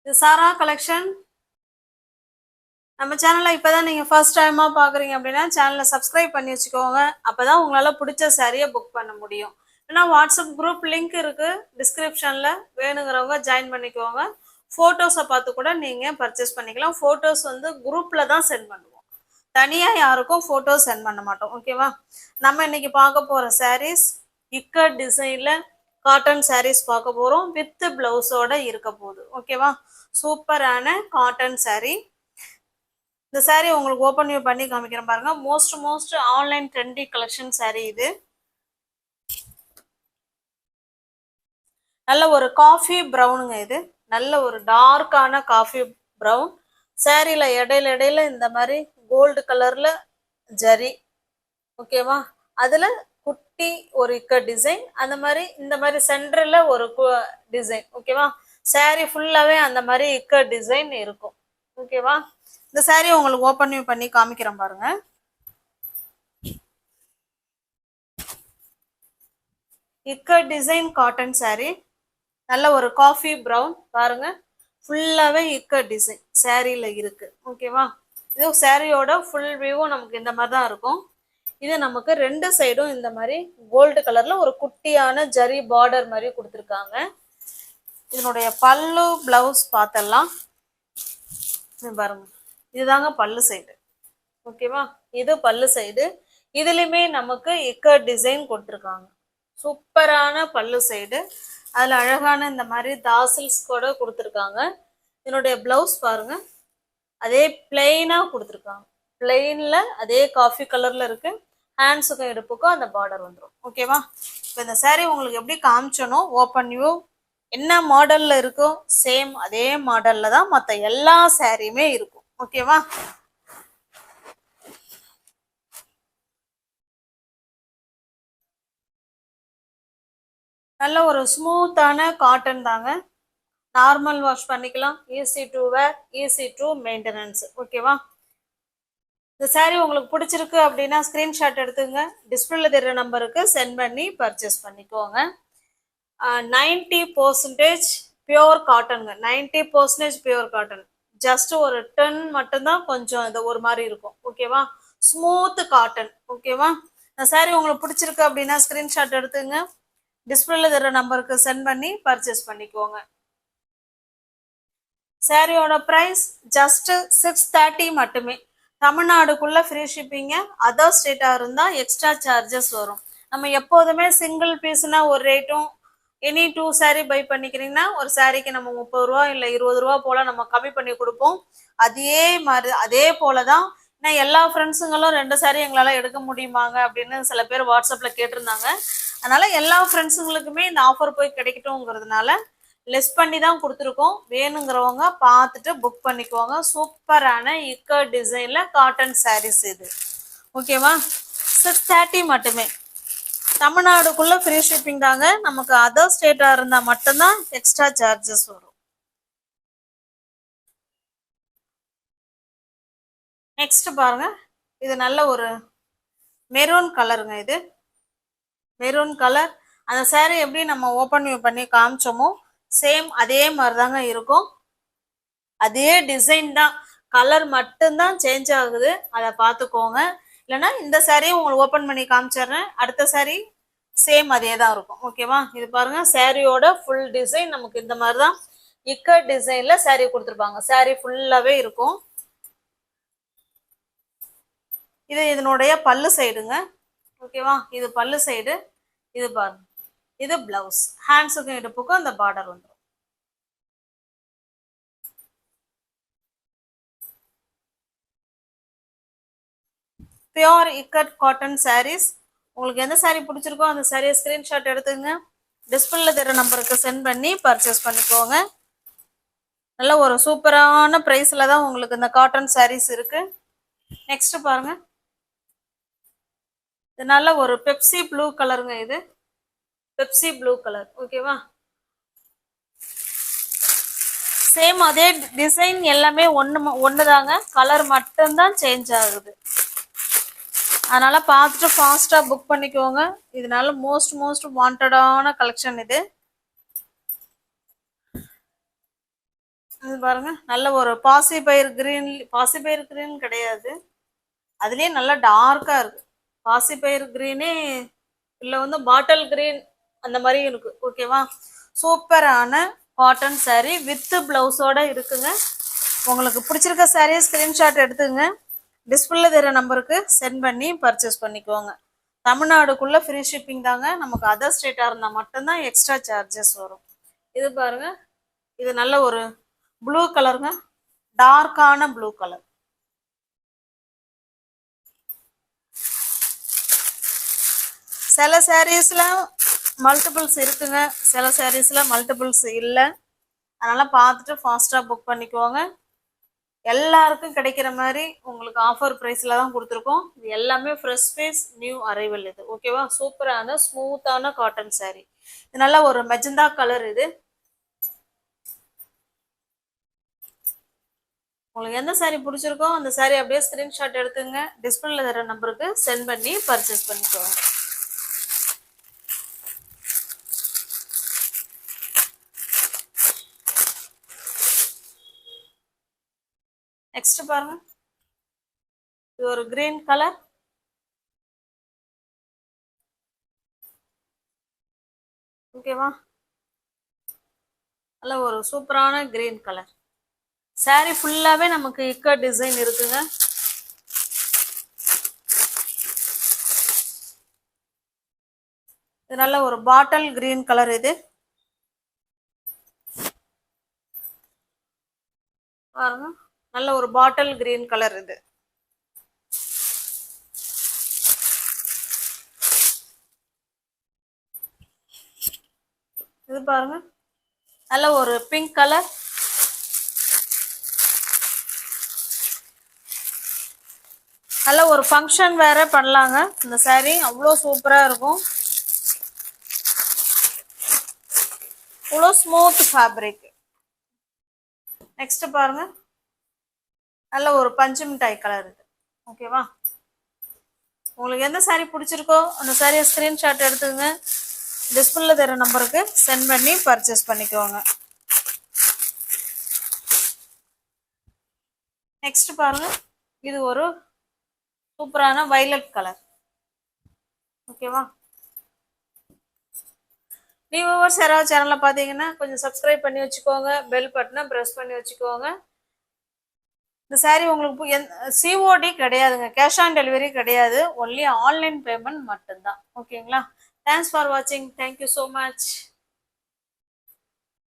இது சாரா கலெக்ஷன். நம்ம சேனலை இப்போதான் நீங்கள் ஃபர்ஸ்ட் டைமாக பார்க்குறீங்க அப்படின்னா சேனலை சப்ஸ்கிரைப் பண்ணி வச்சுக்கோங்க. அப்போ தான் உங்களால் பிடிச்ச சாரியை புக் பண்ண முடியும். ஏன்னா வாட்ஸ்அப் குரூப் லிங்க் இருக்குது டிஸ்கிரிப்ஷனில், வேணுங்கிறவங்க ஜாயின் பண்ணிக்கோங்க. ஃபோட்டோஸை பார்த்து கூட நீங்கள் பர்ச்சேஸ் பண்ணிக்கலாம். ஃபோட்டோஸ் வந்து குரூப்பில் தான் சென்ட் பண்ணுவோம், தனியாக யாருக்கும் ஃபோட்டோஸ் சென்ட் பண்ண மாட்டோம். ஓகேவா? நம்ம இன்னைக்கு பார்க்க போகிற சாரீஸ் இக்கட் டிசைனில் காட்டன் சாரீஸ் பார்க்க போகிறோம். வித் ப்ளவுஸோட இருக்க போகுது. ஓகேவா? சூப்பரான காட்டன் சாரீ. இந்த சாரீ உங்களுக்கு ஓப்பன் வியூ பண்ணி காமிக்கிறேன் பாருங்க. Most online trendy collection sari இது. நல்ல ஒரு காஃபி ப்ரௌனுங்க. இது நல்ல ஒரு டார்க்கான காஃபி ப்ரௌன். சாரீல இடையில இந்த மாதிரி கோல்டு கலர்ல ஜரி. ஓகேவா? அதுல குட்டி ஒரு இக்க டிசைன், அந்த மாதிரி இந்த மாதிரி சென்டர்ல ஒரு டிசைன். ஓகேவா? சாரீ ஃபுல்லாவே அந்த மாதிரி இக்க டிசைன் இருக்கும். ஓகேவா? இந்த சாரீ உங்களுக்கு ஓப்பன் வியூ பண்ணி காமிக்கிறேன் பாருங்க. இக்க டிசைன் காட்டன் சாரீ. நல்ல ஒரு காஃபி ப்ரௌன் பாருங்க. ஃபுல்லாவே இக்க டிசைன் சாரீல இருக்கு. ஓகேவா? இது சாரியோட ஃபுல் வியூவும் நமக்கு இந்த மாதிரி தான் இருக்கும். இது நமக்கு ரெண்டு சைடும் இந்த மாதிரி கோல்டு கலர்ல ஒரு குட்டியான ஜரி பார்டர் மாதிரி கொடுத்துருக்காங்க. இதனுடைய பல்லு பிளவுஸ் பார்த்தலாம் பாருங்க. இதுதாங்க பல்லு சைடு. ஓகேவா? இது பல்லு சைடு. இதுலயுமே நமக்கு இக்க டிசைன் கொடுத்துருக்காங்க. சூப்பரான பல்லு சைடு. அதுல அழகான இந்த மாதிரி தாசில்ஸ் கூட கொடுத்துருக்காங்க. இதனுடைய பிளவுஸ் பாருங்க, அதே பிளெயினா கொடுத்துருக்காங்க. பிளெயின்ல அதே காஃபி கலர்ல இருக்கு. ஹேண்ட்ஸுக்கும் இடுப்புக்கும் அந்த பார்டர் வந்துடும். ஓகேவா? இப்போ இந்த சாரீ உங்களுக்கு எப்படி காமிச்சனோ ஓப்பன் வியூ என்ன மாடல்ல இருக்கோ சேம் அதே மாடல்ல தான் மற்ற எல்லா சாரியுமே இருக்கும். ஓகேவா? நல்ல ஒரு ஸ்மூத்தான காட்டன் தாங்க. நார்மல் வாஷ் பண்ணிக்கலாம். Easy to wear, easy to maintenance. ஓகேவா? இந்த சாரீ உங்களுக்கு பிடிச்சிருக்கு அப்படின்னா ஸ்கிரீன்ஷாட் எடுத்துங்க. டிஸ்பிளேல தெரிகிற நம்பருக்கு சென்ட் பண்ணி பர்ச்சேஸ் பண்ணிக்கோங்க. 90% பியோர் காட்டனுங்க. 90% pure cotton. ஜஸ்ட் ஒரு 10 மட்டும்தான் கொஞ்சம் இது ஒரு மாதிரி இருக்கும். ஓகேவா? Smooth cotton. ஓகேவா? இந்த சாரீ உங்களுக்கு பிடிச்சிருக்கு அப்படின்னா ஸ்கிரீன்ஷாட் எடுத்துங்க. டிஸ்பிளேல தெரிகிற நம்பருக்கு சென்ட் பண்ணி பர்ச்சேஸ் பண்ணிக்கோங்க. சாரியோட ப்ரைஸ் ஜஸ்ட் 630 மட்டுமே. தமிழ்நாடுக்குள்ள ஃப்ரீ ஷிப்பிங்க. அதர் ஸ்டேட்டாக இருந்தால் எக்ஸ்ட்ரா சார்ஜஸ் வரும். நம்ம எப்போதுமே சிங்கிள் பீஸ்னா ஒரு ரேட்டும், எனி 2 சாரீ பை பண்ணிக்கிறீங்கன்னா ஒரு சாரீக்கு நம்ம 30 ரூபா இல்லை 20 ரூபா போல நம்ம கம்மி பண்ணி கொடுப்போம். அதே மாதிரி அதே போல தான். ஏன்னா எல்லா ஃப்ரெண்ட்ஸுங்களும் 2 சாரீ எங்களால் எடுக்க முடியுமாங்க அப்படின்னு சில பேர் வாட்ஸ்அப்பில் கேட்டிருந்தாங்க. அதனால எல்லா ஃப்ரெண்ட்ஸுங்களுக்குமே இந்த ஆஃபர் போய் கிடைக்கட்டும்ங்கிறதுனால லெஸ் பண்ணி தான் கொடுத்துருக்கோம். வேணுங்கிறவங்க பார்த்துட்டு புக் பண்ணிக்குவாங்க. சூப்பரான இக்க டிசைன்ல காட்டன் சாரீஸ் இது. ஓகேவா? 630 மட்டுமே. தமிழ்நாடுக்குள்ள ஃப்ரீ ஷிப்பிங் தாங்க. நமக்கு அதர் ஸ்டேட்டா இருந்தா மட்டும்தான் எக்ஸ்ட்ரா சார்ஜஸ் வரும். நெக்ஸ்ட் பாருங்க. இது நல்ல ஒரு மெரூன் கலருங்க. இது மெரூன் கலர். அந்த சாரீ எப்படி நம்ம ஓப்பன் வியூ பண்ணி காமிச்சோமோ சேம் அதே மாதிரி தாங்க இருக்கும். அதே டிசைன் தான், கலர் மட்டும்தான் சேஞ்ச் ஆகுது. அதை பார்த்துக்கோங்க. இல்லைன்னா இந்த சாரியும் உங்களுக்கு ஓப்பன் பண்ணி காமிச்சிடுறேன். அடுத்த சாரீ சேம் அதே தான் இருக்கும். ஓகேவா? இது பாருங்க. சாரியோட ஃபுல் டிசைன் நமக்கு இந்த மாதிரி தான் இக்க டிசைன்ல சாரீ கொடுத்துருப்பாங்க. சாரீ ஃபுல்லாவே இருக்கும். இது இதனுடைய பல்லு சைடுங்க. ஓகேவா? இது பல்லு சைடு. இது பாருங்க, இது பிளவுஸ். ஹேண்ட்ஸுக்கும் இடுப்புக்கும் அந்த பார்டர் வந்துடும். Pure ikat cotton saris. உங்களுக்கு எந்த சாரீ பிடிச்சிருக்கோ அந்த சாரியை ஸ்கிரீன்ஷாட் எடுத்துங்க. டிஸ்பிளேல தர நம்பருக்கு சென்ட் பண்ணி பர்ச்சேஸ் பண்ணிக்கோங்க. நல்ல ஒரு சூப்பரான ப்ரைஸில் தான் உங்களுக்கு இந்த காட்டன் சாரீஸ் இருக்கு. நெக்ஸ்ட் பாருங்க. இது நல்ல ஒரு பெப்சி ப்ளூ கலருங்க. இது பெப்சி ப்ளூ கலர். ஓகேவா? சேம் அதே டிசைன் எல்லாமே ஒண்ணுதாங்க. கலர் மட்டும்தான் சேஞ்ச் ஆகுது. அதனால பார்த்துட்டு ஃபாஸ்டா புக் பண்ணிக்கோங்க. இதனால மோஸ்ட் வாண்டடான கலெக்ஷன் இது. இது பாருங்க, நல்ல ஒரு பாசி பயிர் கிரீன் கிடையாது, அதுலயே நல்லா டார்க்கா இருக்கு. பாசிப்பயிறு கிரீனே இல்லை வந்து பாட்டில் கிரீன் அந்த மாதிரி இருக்கு. ஓகேவா, சூப்பரான காட்டன் saree வித் பிளவுஸோட இருக்குங்க. உங்களுக்கு பிடிச்சிருக்க சாரியை ஸ்கிரீன்ஷாட் எடுத்துங்க, டிஸ்பிளே தெரிய நம்பருக்கு சென்ட் பண்ணி பர்ச்சேஸ் பண்ணிக்கோங்க. தமிழ்நாடுக்குள்ள ஃப்ரீ ஷிப்பிங் தாங்க. நமக்கு அதர் ஸ்டேட்டா இருந்தா மட்டும்தான் எக்ஸ்ட்ரா சார்ஜஸ் வரும். இது பாருங்க, இது நல்ல ஒரு ப்ளூ கலருங்க, டார்க்கான ப்ளூ கலர். சில சாரீஸ்ல மல்டிபிள்ஸ் இருக்குங்க, சில சாரீஸ்ல மல்டிபிள்ஸ் இல்லை. அதனால பார்த்துட்டு ஃபாஸ்டா புக் பண்ணிக்கோங்க. எல்லாருக்கும் கிடைக்கிற மாதிரி உங்களுக்கு ஆஃபர் ப்ரைஸ்ல தான் கொடுத்துருக்கோம். இது எல்லாமே ஃப்ரெஷ் பீஸ், நியூ அரைவல். இது ஓகேவா, சூப்பரான ஸ்மூத்தான காட்டன் saree. இது நல்ல ஒரு மெஜந்தா கலர். இது உங்களுக்கு எந்த saree பிடிச்சிருக்கோ அந்த saree அப்படியே ஸ்கிரீன்ஷாட் எடுத்துங்க, டிஸ்பிளேல தர நம்பருக்கு சென்ட் பண்ணி பர்ச்சேஸ் பண்ணிக்கோங்க. நெக்ஸ்ட் பாருங்க, இது ஒரு கிரீன் கலர். ஓகேவா, நல்ல ஒரு சூப்பரான கிரீன் கலர். saree ஃபுல்லாவே நமக்கு இக்கட் டிசைன் இருக்குங்க. இது நல்ல ஒரு பாட்டில் கிரீன் கலர். இது பாருங்க, நல்ல ஒரு பாட்டில் கிரீன் கலர். இது இது பாருங்க, நல்ல ஒரு பிங்க் கலர். நல்ல ஒரு ஃபங்க்ஷன் வேற பண்ணலாங்க. இந்த saree அவ்வளோ சூப்பரா இருக்கும், அவ்வளோ ஸ்மூத் ஃபேப்ரிக். நெக்ஸ்ட் பாருங்க, நல்ல ஒரு பஞ்சு மிட்டாய் கலர். இது ஓகேவா, உங்களுக்கு எந்த saree பிடிச்சிருக்கோ அந்த சாரியை ஸ்கிரீன்ஷாட் எடுத்துங்க, டிஸ்பிளேல தர நம்பருக்கு சென்ட் பண்ணி பர்ச்சேஸ் பண்ணிக்கோங்க. நெக்ஸ்ட் பாருங்க, இது ஒரு சூப்பரான வைலட் கலர். ஓகேவா, வியூவர்ஸ் யாராவது சேனலை பார்த்தீங்கன்னா கொஞ்சம் சப்ஸ்கிரைப் பண்ணி வச்சுக்கோங்க, பெல் பட்டனை ப்ரெஸ் பண்ணி வச்சுக்கோங்க. இந்த saree உங்களுக்கு சிஓடி கிடையாதுங்க, கேஷ் ஆன் டெலிவரி கிடையாது, ஒன்லி ஆன்லைன் பேமெண்ட் மட்டும்தான். ஓகேங்களா, தேங்க்ஸ் ஃபார் வாட்சிங், தேங்க்யூ ஸோ மச்.